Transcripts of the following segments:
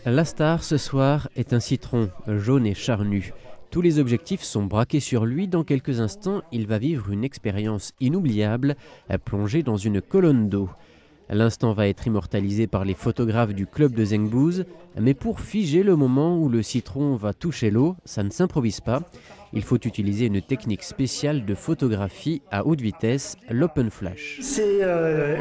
La star ce soir est un citron jaune et charnu. Tous les objectifs sont braqués sur lui. Dans quelques instants, il va vivre une expérience inoubliable, plongé dans une colonne d'eau. L'instant va être immortalisé par les photographes du club de Zengbouz, mais pour figer le moment où le citron va toucher l'eau, ça ne s'improvise pas. Il faut utiliser une technique spéciale de photographie à haute vitesse, l'open flash. C'est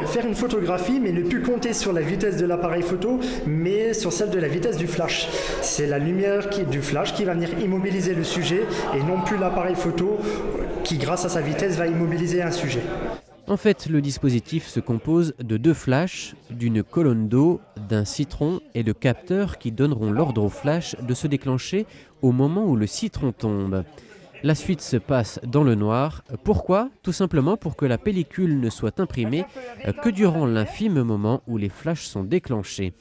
faire une photographie, mais ne plus compter sur la vitesse de l'appareil photo, mais sur celle de la vitesse du flash. C'est la lumière du flash qui va venir immobiliser le sujet et non plus l'appareil photo qui, grâce à sa vitesse, va immobiliser un sujet. En fait, le dispositif se compose de deux flashs, d'une colonne d'eau, d'un citron et de capteurs qui donneront l'ordre au flash de se déclencher au moment où le citron tombe. La suite se passe dans le noir. Pourquoi ? Tout simplement pour que la pellicule ne soit imprimée que durant l'infime moment où les flashs sont déclenchés.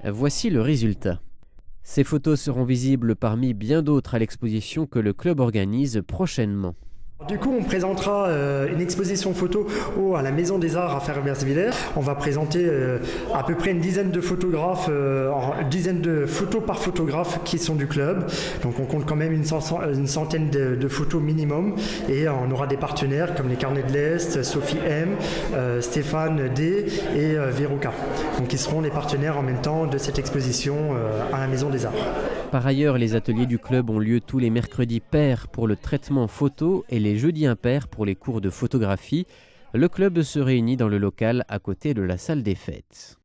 Voici le résultat. Ces photos seront visibles parmi bien d'autres à l'exposition que le club organise prochainement. Du coup, on présentera une exposition photo à la Maison des Arts à Faerbersviller. On va présenter à peu près une dizaine de photographes, une dizaine de photos par photographe qui sont du club. Donc on compte quand même une centaine de photos minimum. Et on aura des partenaires comme les Carnets de l'Est, Sophie M, Stéphane D et Veruca. Donc ils seront les partenaires en même temps de cette exposition à la Maison des Arts. Par ailleurs, les ateliers du club ont lieu tous les mercredis pairs pour le traitement photo et les jeudis impairs pour les cours de photographie. Le club se réunit dans le local à côté de la salle des fêtes.